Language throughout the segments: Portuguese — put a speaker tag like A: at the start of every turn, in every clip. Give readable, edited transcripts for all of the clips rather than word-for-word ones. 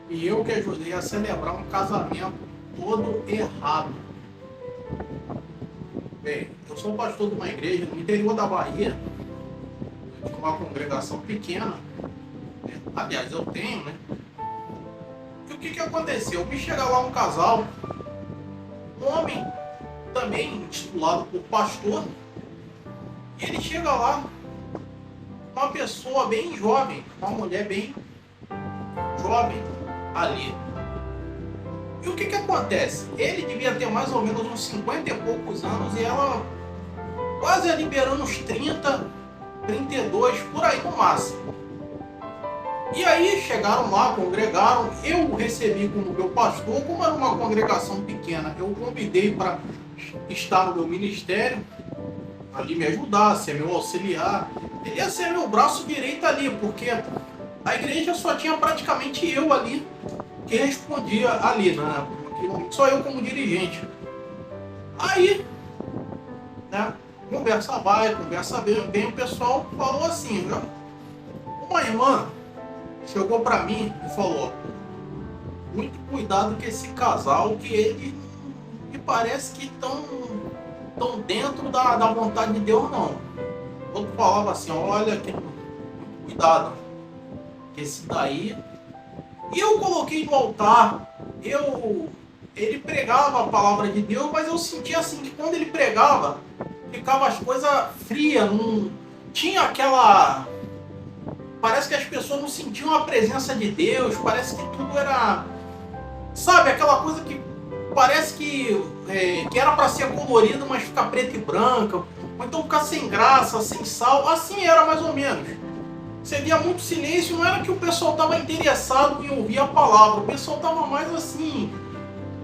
A: E eu que ajudei a celebrar um casamento todo errado. Bem, eu sou pastor de uma igreja no interior da Bahia, de uma congregação pequena. Aliás, eu tenho, né? E o que que aconteceu? Me chega lá um casal, um homem também titulado por pastor, e ele chega lá, uma pessoa bem jovem, uma mulher bem jovem ali. E o que que acontece? Ele devia ter mais ou menos uns 50 e poucos anos e ela quase liberando uns 30, 32, por aí no máximo. E aí chegaram lá, congregaram, eu recebi como meu pastor, como era uma congregação pequena, eu convidei para estar no meu ministério, ali me ajudar, ser meu auxiliar. Ele ia ser meu braço direito ali, porque a igreja só tinha praticamente eu ali que respondia ali, né? Só eu como dirigente. Aí, né? Conversa vai, conversa bem, o pessoal falou assim, viu? Uma irmã chegou para mim e falou: muito cuidado com esse casal, que ele me parece que tão dentro da vontade de Deus, não. Outro falava assim: olha, que muito cuidado, que esse daí. E eu coloquei no altar, ele pregava a palavra de Deus, mas eu sentia assim que quando ele pregava, ficava as coisas frias, não tinha aquela. Parece que as pessoas não sentiam a presença de Deus, parece que tudo era. Sabe, aquela coisa que parece que era para ser colorido, mas fica preto e branco, ou então ficar sem graça, sem sal, assim era mais ou menos. Você via muito silêncio, não era que o pessoal estava interessado em ouvir a palavra, o pessoal estava mais assim,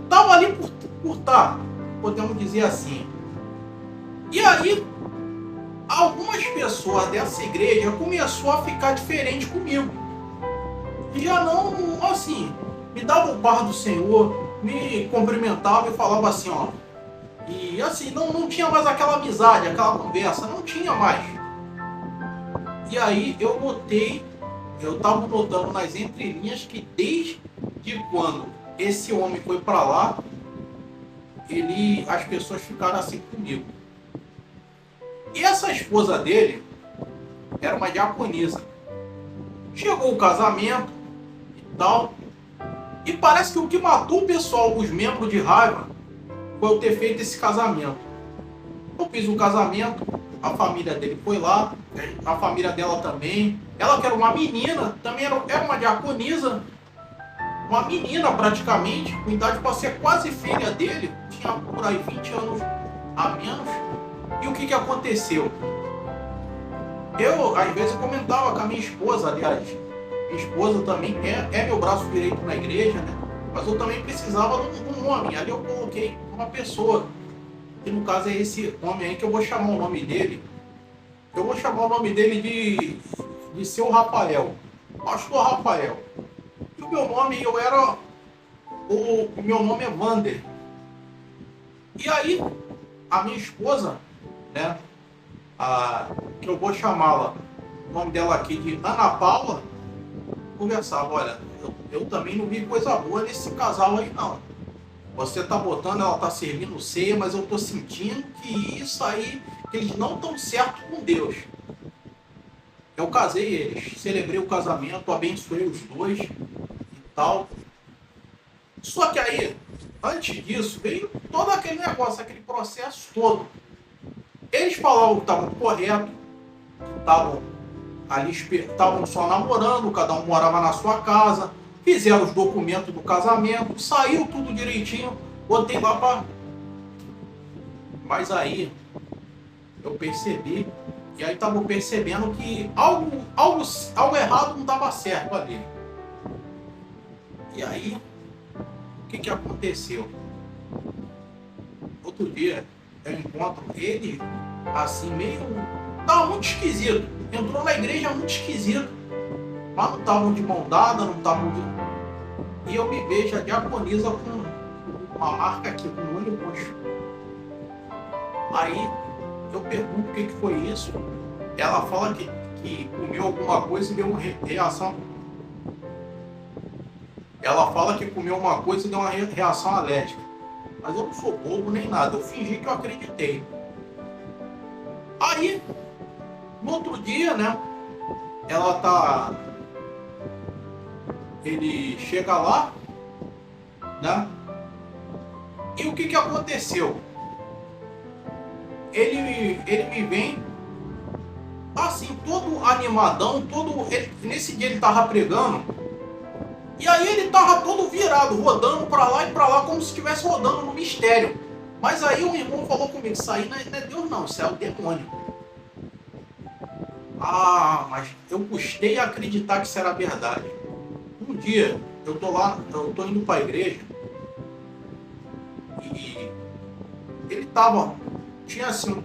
A: estava ali por estar, podemos dizer assim. E aí, algumas pessoas dessa igreja começou a ficar diferente comigo. E já não, assim, me dava o bar do Senhor, me cumprimentava e falava assim, ó. E assim, não tinha mais aquela amizade, aquela conversa, não tinha mais. E aí eu notei, eu estava notando nas entrelinhas que desde quando esse homem foi para lá, as pessoas ficaram assim comigo. E essa esposa dele era uma diaconisa. Chegou o casamento e tal, e parece que o que matou o pessoal, os membros de raiva, foi eu ter feito esse casamento. Eu fiz um casamento, a família dele foi lá, a família dela também. Ela que era uma menina, também era uma diaconisa, uma menina praticamente, com idade para ser quase filha dele, tinha por aí 20 anos a menos. E o que aconteceu? Eu, às vezes, comentava com a minha esposa, aliás, minha esposa também é meu braço direito na igreja, né? Mas eu também precisava de um homem. Ali eu coloquei uma pessoa, que no caso é esse homem aí, que eu vou chamar o nome dele. Eu vou chamar o nome dele de seu Rafael, pastor Rafael. E o meu nome, o meu nome é Vander. E aí, a minha esposa, né, que eu vou chamá-la, o nome dela aqui de Ana Paula, conversava, olha, eu também não vi coisa boa nesse casal aí não. Você tá botando, ela tá servindo ceia, mas eu tô sentindo que isso aí, que eles não estão certos com Deus. Eu casei eles, celebrei o casamento, abençoei os dois e tal. Só que aí, antes disso, veio todo aquele negócio, aquele processo todo. Eles falavam que estavam corretos, estavam ali, estavam só namorando, cada um morava na sua casa, fizeram os documentos do casamento, saiu tudo direitinho, botei lá para. Mas aí eu percebi, e aí estava percebendo que algo errado não estava certo ali. E aí, o que aconteceu? Outro dia eu encontro ele assim, meio. Tava muito esquisito. Entrou na igreja muito esquisito. Mas não estavam de mão dada, não estavam de. E eu me vejo a diaconisa com uma marca aqui, com o olho roxo. Aí eu pergunto o que foi isso. Ela fala que comeu alguma coisa e deu uma reação. Ela fala que comeu uma coisa e deu uma reação alérgica. Mas eu não sou bobo nem nada, eu fingi que eu acreditei. Aí, no outro dia, né? Ele chega lá, né? E o que aconteceu? Ele me vem assim, todo animadão, nesse dia ele tava pregando, e aí ele tava todo virado, rodando pra lá e pra lá, como se estivesse rodando no mistério. Mas aí o irmão falou comigo, isso aí não é Deus não, isso é o demônio. Ah, mas eu custei a acreditar que isso era verdade. Um dia, eu tô indo pra igreja, e ele tinha assim um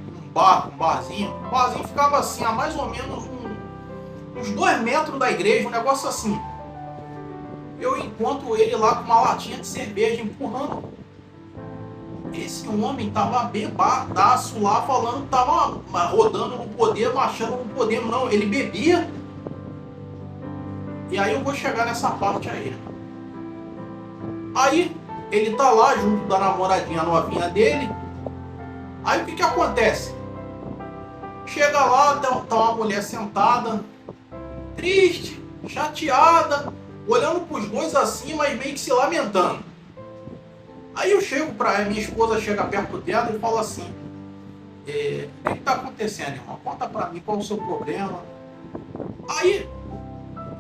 A: barzinho, o barzinho ficava assim, a mais ou menos uns 2 metros da igreja, um negócio assim. Eu encontro ele lá com uma latinha de cerveja empurrando. Esse homem tava bebadaço lá, falando que tava rodando no poder, marchando no poder. Não, ele bebia. E aí eu vou chegar nessa parte aí. Aí ele tá lá junto da namoradinha novinha dele. Aí o que acontece? Chega lá, tá uma mulher sentada, triste, chateada, olhando pros dois assim, mas meio que se lamentando. Aí eu chego minha esposa chega perto dela e fala assim, o que tá acontecendo, irmão? Conta pra mim qual é o seu problema. Aí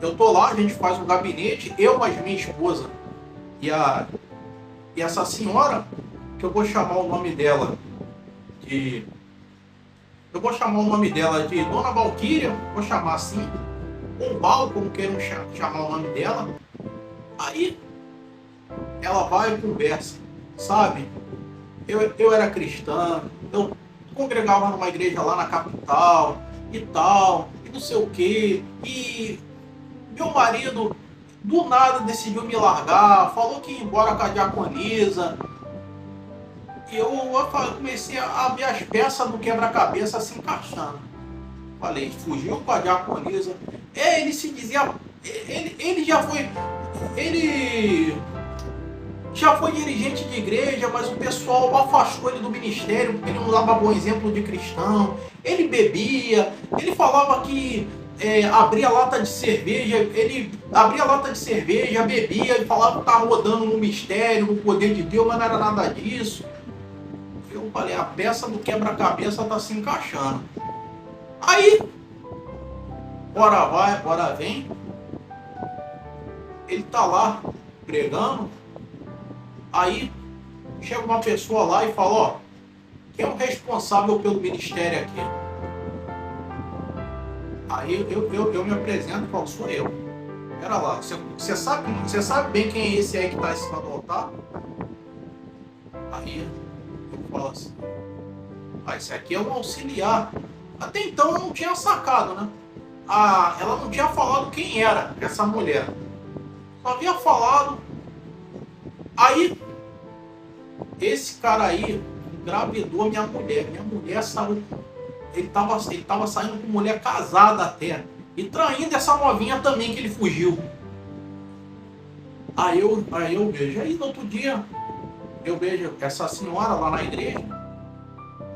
A: eu tô lá, a gente faz um gabinete, eu mais minha esposa e essa senhora, que eu vou chamar o nome dela de Dona Valquíria, vou chamar assim, ou Val, como queiram chamar o nome dela. Aí ela vai e conversa, sabe? Eu era cristã, eu congregava numa igreja lá na capital e tal, e não sei o que, e meu marido do nada decidiu me largar, falou que ia embora com a diaconisa. E eu comecei a ver as peças do quebra-cabeça se encaixando. Falei, fugiu com a diaconisa. Ele se dizia, ele já foi dirigente de igreja, mas o pessoal afastou ele do ministério porque ele não dava bom exemplo de cristão. Ele bebia, ele falava que abria lata de cerveja, bebia e falava que estava rodando no mistério, no poder de Deus, mas não era nada disso. Eu falei, a peça do quebra-cabeça tá se encaixando. Aí, bora vai, bora vem. Ele tá lá pregando. Aí chega uma pessoa lá e fala, ó, quem é o responsável pelo ministério aqui? Aí eu me apresento e falo, sou eu. Pera lá, você sabe bem quem é esse aí que tá em cima do altar? Aí eu falo assim, esse aqui é um auxiliar. Até então eu não tinha sacado, né? Ela não tinha falado quem era essa mulher. Só havia falado. Aí, esse cara aí engravidou minha mulher. Minha mulher saiu. Ele tava saindo com mulher casada até. E traindo essa novinha também que ele fugiu. Aí eu vejo. Aí no outro dia, eu vejo essa senhora lá na igreja.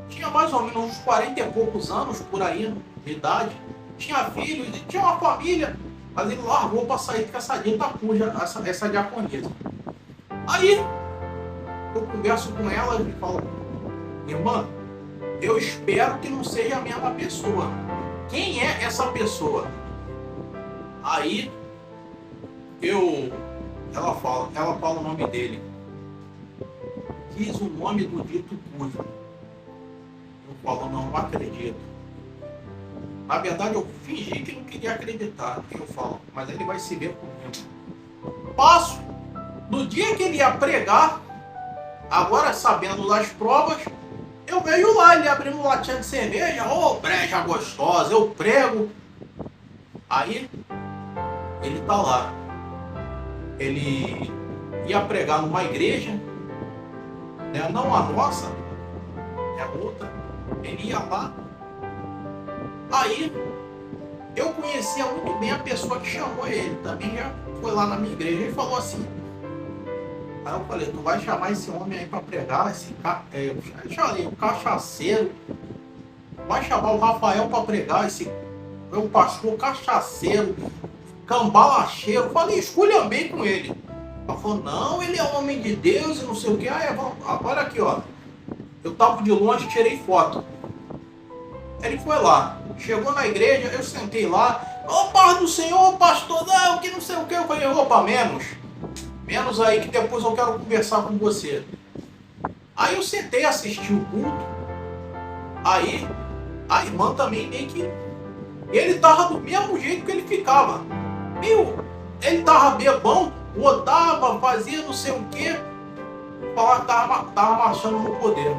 A: Tinha mais ou menos uns 40 e poucos anos por aí, de idade. Tinha filhos, tinha uma família. Mas ele largou para sair com essa dita cuja, essa diaconisa. Aí, eu converso com ela e falo, irmã, eu espero que não seja a mesma pessoa. Quem é essa pessoa? Aí, ela fala o nome dele. Diz o nome do dito cujo. Eu falo, não acredito. Na verdade, eu fingi que não queria acreditar. Eu falo, mas ele vai se ver comigo. Passo. No dia que ele ia pregar, agora sabendo das provas, eu vejo lá ele abrindo latinha de cerveja. Ô, breja gostosa, eu prego. Aí, ele tá lá. Ele ia pregar numa igreja, né? Não a nossa, é outra. Ele ia lá. Aí, eu conhecia muito bem a pessoa que chamou ele. Também já foi lá na minha igreja. Ele falou assim, Aí eu falei, tu vai chamar esse homem aí pra pregar, eu chamei o cachaceiro, vai chamar o Rafael pra pregar, esse é um pastor cachaceiro, cambalacheiro. Eu falei, esculhambei com ele. Ela falou, não, ele é homem de Deus e não sei o que. Olha aqui, ó. Eu tava de longe, tirei foto. Ele foi lá, chegou na igreja, eu sentei lá. Ô, paz do Senhor, pastor, não, que não sei o que. Eu falei, opa, menos aí que depois eu quero conversar com você. Aí eu sentei, assisti o culto. Aí a irmã também meio que... Ele tava do mesmo jeito que ele ficava. Ele tava bebão, rodava, fazia não sei o que. Falava que tava marchando no poder.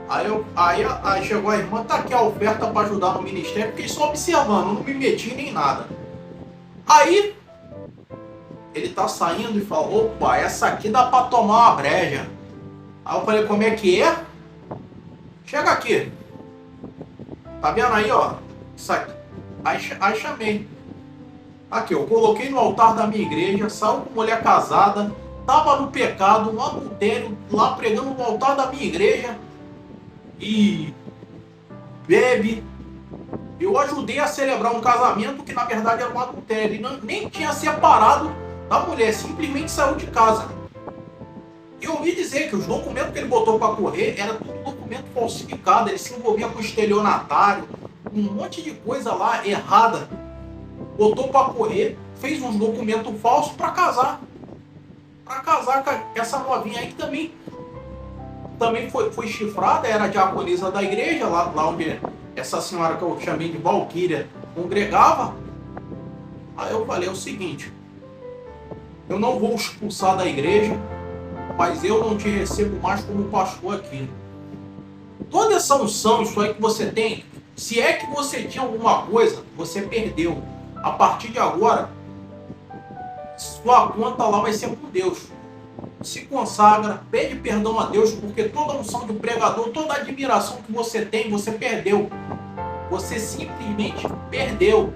A: Aí chegou a irmã, tá aqui a oferta para ajudar no ministério. Fiquei só observando, não me meti nem nada. Aí ele tá saindo e fala, opa, essa aqui dá para tomar uma breja. Aí eu falei, como é que é? Chega aqui. Tá vendo aí, ó? Isso aqui. Aí chamei. Aqui, eu coloquei no altar da minha igreja, saiu com mulher casada, tava no pecado, no adultério, lá pregando no altar da minha igreja. E bebe. Eu ajudei a celebrar um casamento que na verdade era um adultério. Ele nem tinha separado da mulher, simplesmente saiu de casa. E eu ouvi dizer que os documentos que ele botou para correr era tudo documento falsificado. Ele se envolvia com estelionatário, um monte de coisa lá errada. Botou para correr, fez uns documentos falsos para casar. Para casar com essa novinha aí que também foi chifrada, era diaconisa da igreja, lá onde essa senhora que eu chamei de Valquíria congregava. Aí eu falei o seguinte, eu não vou expulsar da igreja, mas eu não te recebo mais como pastor aqui. Toda essa unção, isso aí que você tem, se é que você tinha alguma coisa, você perdeu. A partir de agora, sua conta lá vai ser com Deus. Se consagra, pede perdão a Deus, porque toda a unção do pregador, toda a admiração que você tem, você perdeu. Você simplesmente perdeu.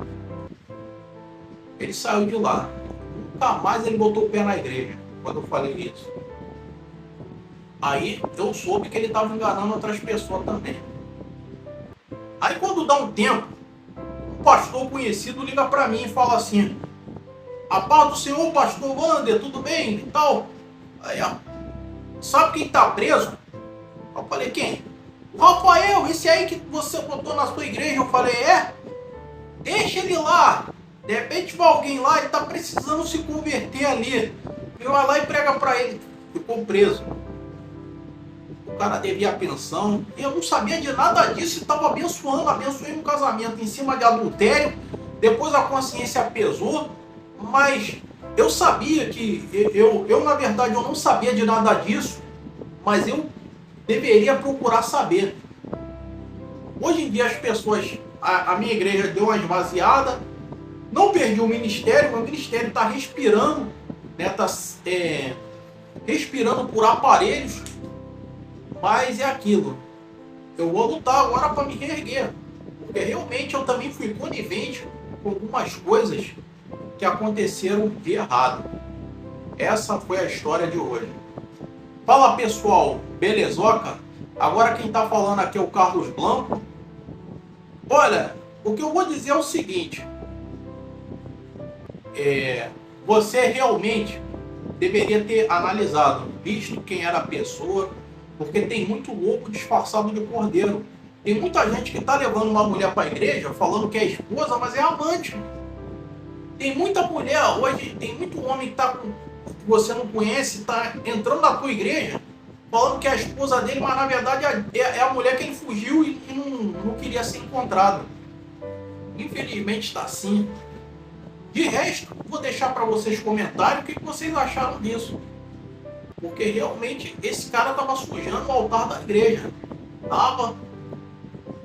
A: Ele saiu de lá. Nunca mais ele botou o pé na igreja, quando eu falei isso. Aí eu soube que ele estava enganando outras pessoas também. Aí quando dá um tempo, um pastor conhecido liga para mim e fala assim, a paz do Senhor, pastor Wander, tudo bem e tal? Aí, ó, sabe quem tá preso? Eu falei, quem? O Rafael, esse aí que você botou na sua igreja. Eu falei, é? Deixa ele lá. De repente vai alguém lá, ele tá precisando se converter ali. Ele vai lá e prega para ele. Ficou preso. O cara devia a pensão. Eu não sabia de nada disso. Estava abençoei um casamento em cima de adultério. Depois a consciência pesou. Mas eu sabia que... Eu na verdade, eu não sabia de nada disso. Mas eu deveria procurar saber. Hoje em dia as pessoas... A minha igreja deu uma esvaziada. Não perdi o ministério. Meu ministério está respirando. Né? Tá, respirando por aparelhos. Mas é aquilo. Eu vou lutar agora para me reerguer. Porque realmente eu também fui conivente com algumas coisas que aconteceram de errado. Essa foi a história de hoje. Fala pessoal, belezoca? Agora quem está falando aqui é o Carlos Blanco. Olha, o que eu vou dizer é o seguinte. Você realmente deveria ter analisado, visto quem era a pessoa, porque tem muito louco disfarçado de cordeiro. Tem muita gente que está levando uma mulher para a igreja, falando que é esposa, mas é amante. Tem muita mulher hoje, tem muito homem que você não conhece, está entrando na tua igreja, falando que é a esposa dele, mas na verdade é a mulher que ele fugiu e não queria ser encontrado. Infelizmente está assim. De resto, vou deixar para vocês comentários o que vocês acharam disso. Porque realmente esse cara estava sujando o altar da igreja.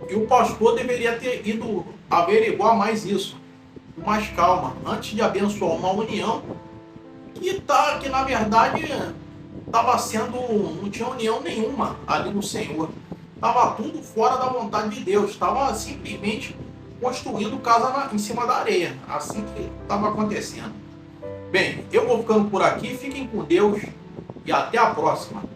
A: E o pastor deveria ter ido averiguar mais isso. Com mais calma. Antes de abençoar uma união que na verdade estava sendo... Não tinha união nenhuma ali no Senhor. Estava tudo fora da vontade de Deus. Estava simplesmente construindo casa em cima da areia. Assim que estava acontecendo. Bem, eu vou ficando por aqui. Fiquem com Deus. e até a próxima.